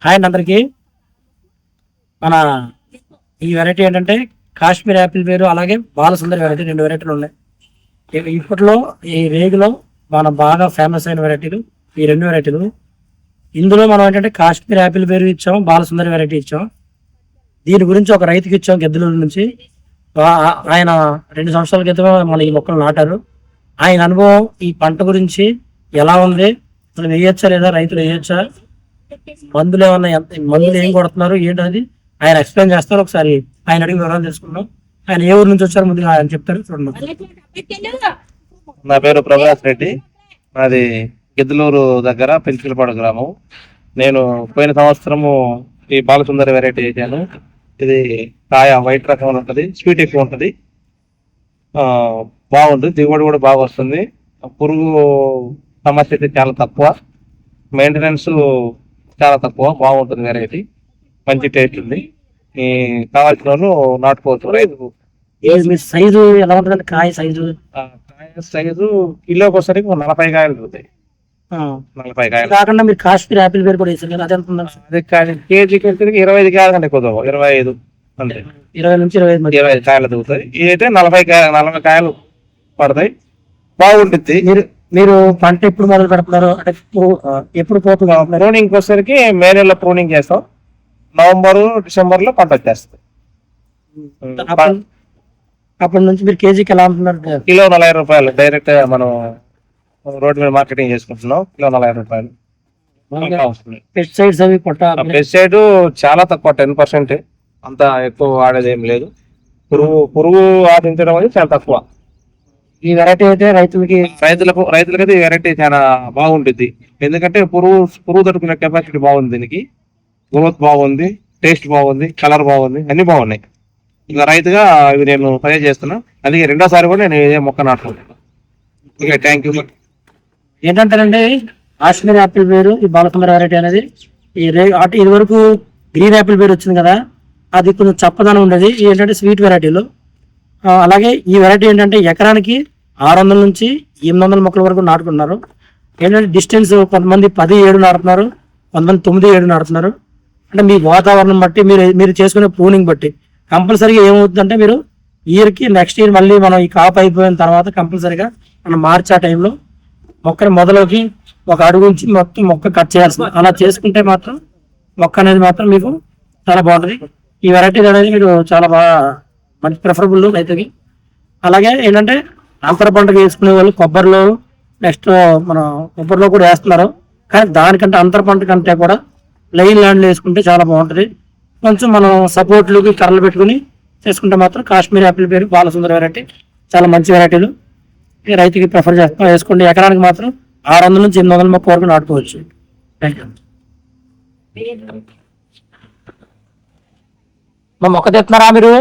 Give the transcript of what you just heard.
Hi అందరికి. మన ఈ వెరైటీ ఏంటంటే కాశ్మీర్ యాపిల్ వేరు, అలాగే బాలసుందరి వెరైటీ, 2 వెరైటీలు ఉన్నాయి. ఇప్పట్లో ఈ రేగులో మన బాగా ఫేమస్ అయిన వెరైటీలు ఈ 2 వెరైటీలు. ఇందులో మనం ఏంటంటే కాశ్మీర్ యాపిల్ వేరు ఇచ్చాం, బాలసుందరి వెరైటీ ఇచ్చాం. దీని గురించి ఒక రైతుకి ఇచ్చాం గెద్దలూరు నుంచి. ఆయన 2 సంవత్సరాల క్రితం మన ఈ మొక్కలు నాటారు. ఆయన అనుభవం ఈ పంట గురించి ఎలా ఉంది, అసలు వేయచ్చా లేదా, రైతులు వేయచ్చా, మందులు ఏమన్నా, మందులు ఏం కొడుతున్నారు ఏంటది ఆయన ఎక్స్ప్లెయిన్ చేస్తారు. ఒకసారి ఆయన అడిగి వివరాలు తెలుసుకుందాం. ఆయన ఏ ఊరు నుంచి వచ్చారు ముందుగా ఆయన చెప్తారు, చూడండి. నా పేరు ప్రభాస్ రెడ్డి, నాది గిద్దలూరు దగ్గర పెంచులపాడు గ్రామం. నేను పోయిన సంవత్సరము ఈ బాలసుందరి వెరైటీ వేసాను. ఇది కాయ వైట్ రకం ఉంటుంది, స్వీట్ ఎక్కువ ఉంటుంది, బాగుంటుంది, దిగుబడి కూడా బాగా వస్తుంది. పురుగు సమస్య అయితే చాలా తక్కువ, మెయింటెనెన్స్ చాలా తక్కువ, బాగుంటుంది వెరైటీ, మంచి టేస్ట్ ఉంది. ఈ కావాల్సిన వాళ్ళు నాటుకోవచ్చు. రైతు సైజు ఎలా ఉంటుంది? కాయ సైజు కిలోకి వచ్చరికి 40 కాయలు దొరుకుతాయి. 40 కాయలు కాకుండా మీరు కాశ్మీర్ యాపిల్ వేరు కూడా వేసారు కదా, అది ఎంత? అది కేజీకి 25 కాయలు కంటే ఎక్కువ, 25 అంతే, 20 నుంచి 25 కాయలు దొరుకుతాయి. ఇదైతే 40 కాయలు పడతాయి, బాగుంటుంది. మీరు పంట ఎప్పుడు మొదలు పెడుతున్నారు అంటే ఎప్పుడు పోతుంది? ప్రూనింగ్ వచ్చేసరికి మే నెలలో ప్రూనింగ్ చేస్తాం, నవంబర్ డిసెంబర్ లో పంట వచ్చేస్తుంది. అప్పటి నుంచి మీరు కేజీకి ఎలా అమ్ముతున్నారు? కిలో 40 రూపాయలు డైరెక్ట్ మనం రోడ్ మీద మార్కెటింగ్ చేసుకుంటున్నాం. కిలో 40 రూపాయలు. పెస్టిసైడ్స్ అవి పెస్టిసైడ్ చాలా తక్కువ, 10%, అంత ఎక్కువ వాడేది ఏం లేదు. పురుగు ఆశించడం అనేది చాలా తక్కువ. ఈ వెరైటీ అయితే రైతులకైతే ఈ వెరైటీ చాలా బాగుంటుంది. ఎందుకంటే పురుగు తట్టుకునే కెపాసిటీ బాగుంది, దీనికి గ్రోత్ బాగుంది, టేస్ట్ బాగుంది, కలర్ బాగుంది, అన్ని బాగున్నాయి. ఇంకా రైతుగా ఇవి నేను సజెస్ట్ చేస్తున్నా. అందుకే 2వ సారి కూడా నేను ఇదే మొక్క నాటుకుంటాను. Okay, thank you. ఏంటంటేనండి, కాశ్మీర్ యాపిల్ వేరు, ఈ బాలసుందరి వెరైటీ అనేది ఇది వరకు గ్రీన్ యాపిల్ వేరు వచ్చింది కదా, అది కొంచెం చప్పదనం ఉండేది. ఏంటంటే స్వీట్ వెరైటీలు. అలాగే ఈ వెరైటీ ఏంటంటే ఎకరానికి 600 నుంచి 800 మొక్కల వరకు నాటుకున్నారు. ఏంటంటే డిస్టెన్స్ కొంతమంది 10-7 నాటుతున్నారు, కొంతమంది 9-7 నాటుతున్నారు. అంటే మీ వాతావరణం బట్టి, మీరు చేసుకునే ప్రూనింగ్ బట్టి కంపల్సరీగా ఏమవుతుందంటే, మీరు ఇయర్కి నెక్స్ట్ ఇయర్ మళ్ళీ మనం ఈ కాపు అయిపోయిన తర్వాత కంపల్సరీగా మనం మార్చి ఆ టైంలో మొక్కని మొదలోకి 1 అడుగు నుంచి మొత్తం మొక్క కట్ చేయాల్సింది. అలా చేసుకుంటే మాత్రం మొక్క అనేది మాత్రం మీకు చాలా బాగుంటుంది. ఈ వెరైటీ అనేది మీరు చాలా బాగా మంచి ప్రిఫరబుల్ రైతుకి. అలాగే ఏంటంటే అంతర పంటకు వేసుకునే వాళ్ళు కొబ్బరిలో, నెక్స్ట్ మన కొబ్బరిలో కూడా వేస్తున్నారు. కానీ దానికంటే అంతర పంట కంటే కూడా లైన్ ల్యాండ్లో వేసుకుంటే చాలా బాగుంటుంది. కొంచెం మనం సపోర్ట్లకి కర్రలు పెట్టుకుని చేసుకుంటే మాత్రం కాశ్మీర్ యాపిల్ పేరు బాలసుందరి వెరైటీ చాలా మంచి వెరైటీలు. రైతుకి ప్రిఫర్ చేస్తాం, వేసుకోండి. ఎకరానికి మాత్రం 600 నుంచి 800 మొక్క వరకు నాటుకోవచ్చు. Thank you. మా మొక్క తెస్తున్నారా మీరు?